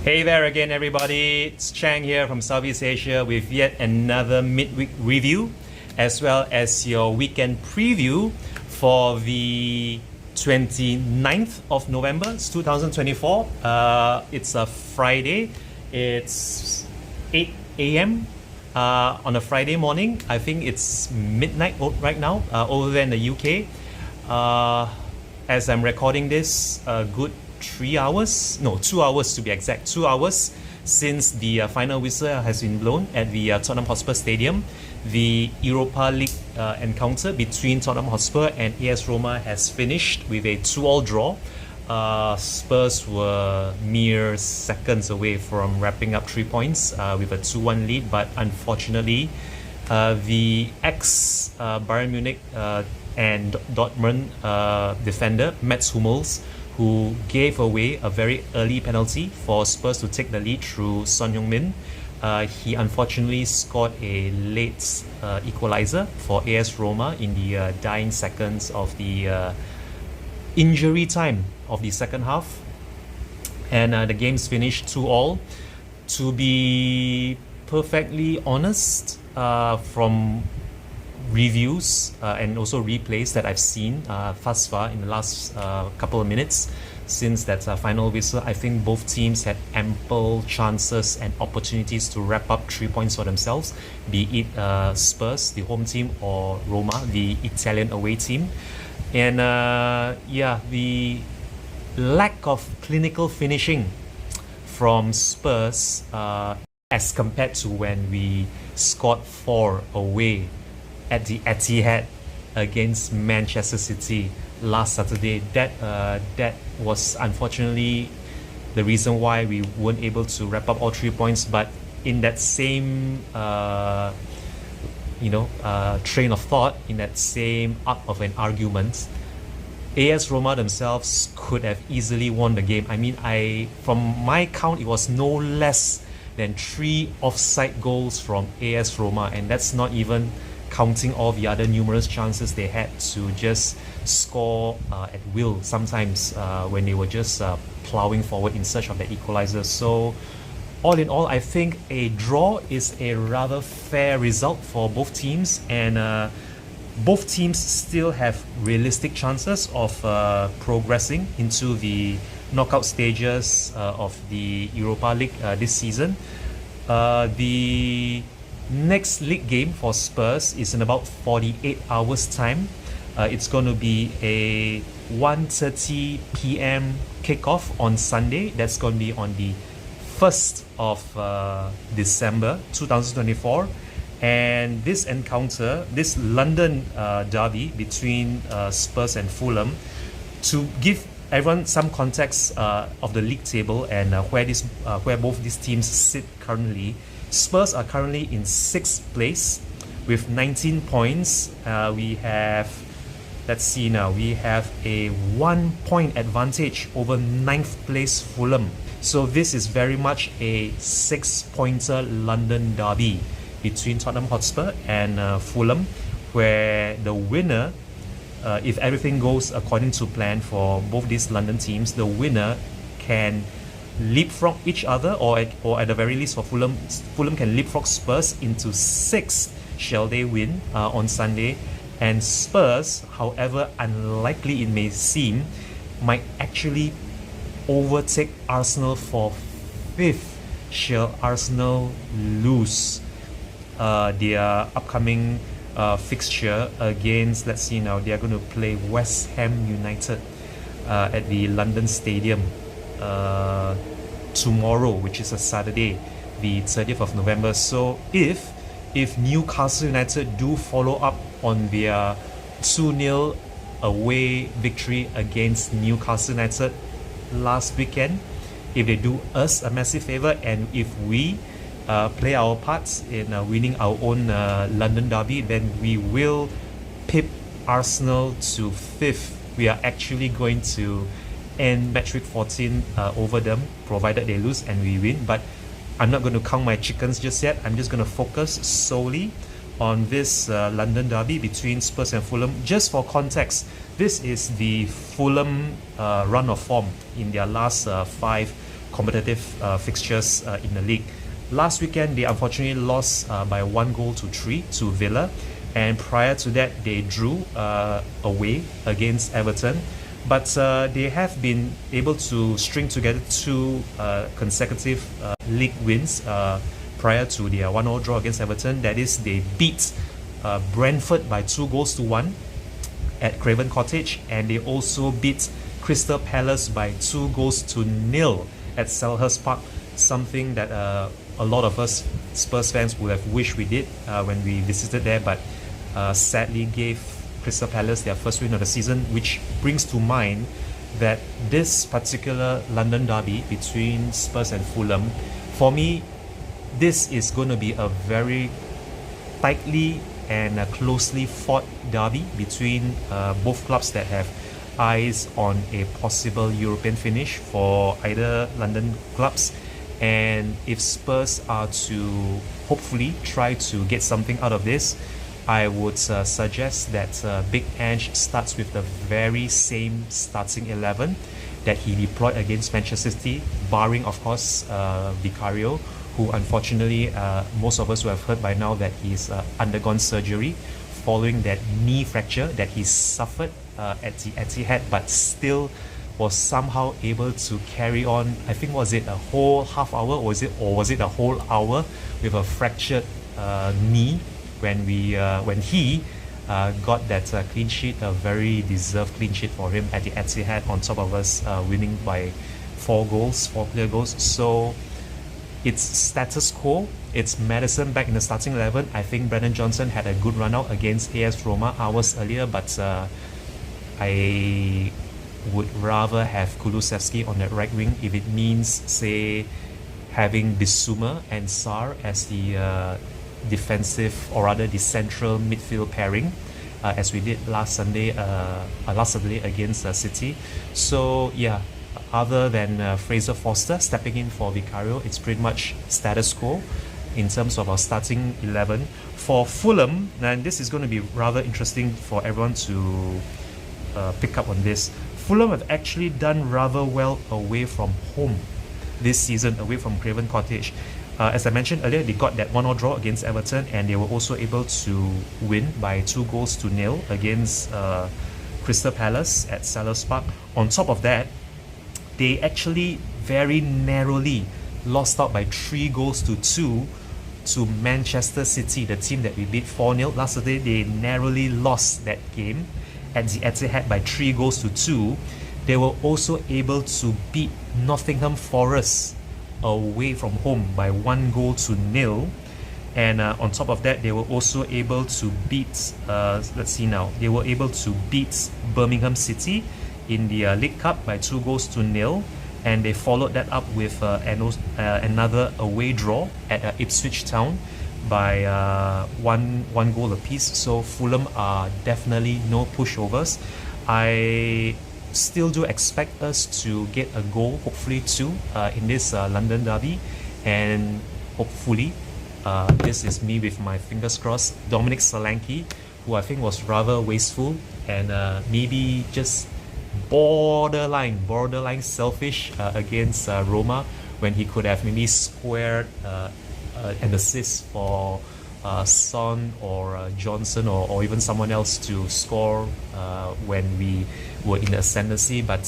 Hey there again, everybody. It's Chang here from Southeast Asia with yet another midweek review, as well as your weekend preview for the 29th of November, 2024. It's a Friday. It's 8 a.m. On a Friday morning. I think it's midnight right now over there in the UK. As I'm recording this, a good 2 hours to be exact, 2 hours since the final whistle has been blown at the Tottenham Hotspur Stadium. The Europa League encounter between Tottenham Hotspur and AS Roma has finished with a 2-2 draw. Spurs were mere seconds away from wrapping up 3 points with a 2-1 lead, but unfortunately the ex-Bayern Munich and Dortmund defender Mats Hummels, who gave away a very early penalty for Spurs to take the lead through Son Heung-min. He unfortunately scored a late equalizer for AS Roma in the dying seconds of the injury time of the second half. And the game's finished 2-2. To be perfectly honest, from reviews and also replays that I've seen thus far in the last couple of minutes since that final whistle, I think both teams had ample chances and opportunities to wrap up 3 points for themselves, be it Spurs, the home team, or Roma, the Italian away team. And the lack of clinical finishing from Spurs as compared to when we scored 4 away at the Etihad against Manchester City last Saturday. That was unfortunately the reason why we weren't able to wrap up all 3 points. But in that same train of thought, in that same arc of an argument, AS Roma themselves could have easily won the game. I mean, from my count, it was no less than 3 offside goals from AS Roma, and that's not even counting all the other numerous chances they had to just score at will sometimes when they were just plowing forward in search of the equalizer. So all in all, I think a draw is a rather fair result for both teams, and both teams still have realistic chances of progressing into the knockout stages of the Europa League this season. The next league game for Spurs is in about 48 hours time. It's going to be a 1:30 p.m. kickoff on Sunday. That's going to be on the 1st of December 2024. And this encounter, this London derby between Spurs and Fulham, to give everyone some context of the league table and where both these teams sit currently. Spurs are currently in 6th place with 19 points. We have a 1 point advantage over 9th place Fulham. So this is very much a 6-pointer London derby between Tottenham Hotspur and Fulham, where the winner, if everything goes according to plan for both these London teams, the winner can leapfrog each other, or at the very least for Fulham can leapfrog Spurs into 6th shall they win on Sunday. And Spurs, however unlikely it may seem, might actually overtake Arsenal for 5th shall Arsenal lose their upcoming fixture against, let's see now, they are going to play West Ham United at the London Stadium tomorrow, which is a Saturday, the 30th of November. So if Newcastle United do follow up on their 2-0 away victory against Newcastle United last weekend, if they do us a massive favor, and if we play our parts in winning our own London derby, then we will pip Arsenal to 5th. We are actually going to end match week 14 over them, provided they lose and we win. But I'm not going to count my chickens just yet. I'm just going to focus solely on this London derby between Spurs and Fulham. Just for context, this is the Fulham run of form in their last 5 competitive fixtures in the league. Last weekend, they unfortunately lost by 1-3 to Villa, and prior to that, they drew away against Everton. But they have been able to string together 2 consecutive league wins prior to their 1-0 draw against Everton. That is, they beat Brentford by 2-1 at Craven Cottage, and they also beat Crystal Palace by 2-0 at Selhurst Park, something that a lot of us Spurs fans would have wished we did when we visited there, but sadly gave Crystal Palace their first win of the season, which brings to mind that this particular London derby between Spurs and Fulham, for me, this is going to be a very tightly and closely fought derby between both clubs that have eyes on a possible European finish for either London clubs. And if Spurs are to hopefully try to get something out of this, I would suggest that Big Ange starts with the very same starting 11 that he deployed against Manchester City, barring of course Vicario, who unfortunately most of us will have heard by now that he's undergone surgery following that knee fracture that he suffered at the Etihad, but still was somehow able to carry on. I think, was it a whole half hour, or was it a whole hour with a fractured knee when he got that clean sheet, a very deserved clean sheet for him at the Etihad, on top of us winning by 4 clear goals. So it's status quo. It's Maddison back in the starting 11. I think Brennan Johnson had a good run out against AS Roma hours earlier, but I would rather have Kulusevski on that right wing if it means, say, having Bissouma and Sarr as the defensive, or rather the central midfield pairing, as we did last Saturday against City. So yeah, other than Fraser Forster stepping in for Vicario, it's pretty much status quo in terms of our starting 11. For Fulham, and this is going to be rather interesting for everyone to pick up on this, Fulham have actually done rather well away from home this season, away from Craven Cottage. As I mentioned earlier, they got that 1-0 draw against Everton, and they were also able to win by 2-0 against Crystal Palace at Selhurst Park. On top of that, they actually very narrowly lost out by 3-2 to Manchester City, the team that we beat 4-0. Last Saturday, they narrowly lost that game at the Etihad by 3-2. They were also able to beat Nottingham Forest away from home by 1-0. And on top of that, they were also able to beat, they were able to beat Birmingham City in the League Cup by 2-0. And they followed that up with another away draw at Ipswich Town by one goal apiece. So Fulham are definitely no pushovers. I still do expect us to get a goal, hopefully 2, in this London derby, and hopefully this is me with my fingers crossed, Dominic Solanke, who I think was rather wasteful and maybe just borderline selfish against Roma, when he could have maybe squared an assist for Son or Johnson or even someone else to score when we were in the ascendancy. But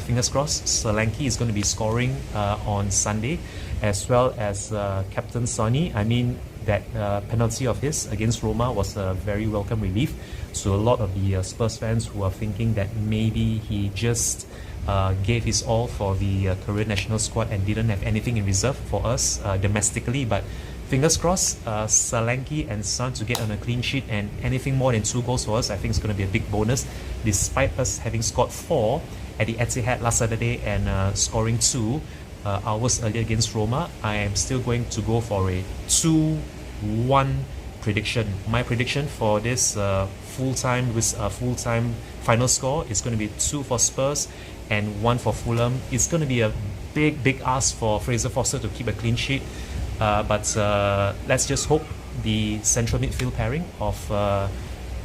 fingers crossed, Solanke is going to be scoring on Sunday, as well as Captain Sonny. I mean, that penalty of his against Roma was a very welcome relief to a lot of the Spurs fans who are thinking that maybe he just gave his all for the Korean national squad and didn't have anything in reserve for us domestically. But fingers crossed, Solanke and Son to get on a clean sheet, and anything more than 2 goals for us, I think it's going to be a big bonus. Despite us having scored 4 at the Etihad last Saturday and scoring 2 hours earlier against Roma, I am still going to go for a 2-1 prediction. My prediction for this full-time final score is going to be 2 for Spurs and 1 for Fulham. It's going to be a big ask for Fraser Forster to keep a clean sheet, but let's just hope the central midfield pairing of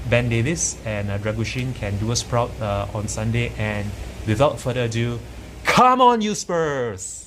Ben Davies and Dragushin can do us proud on Sunday. And without further ado, Come on, you Spurs!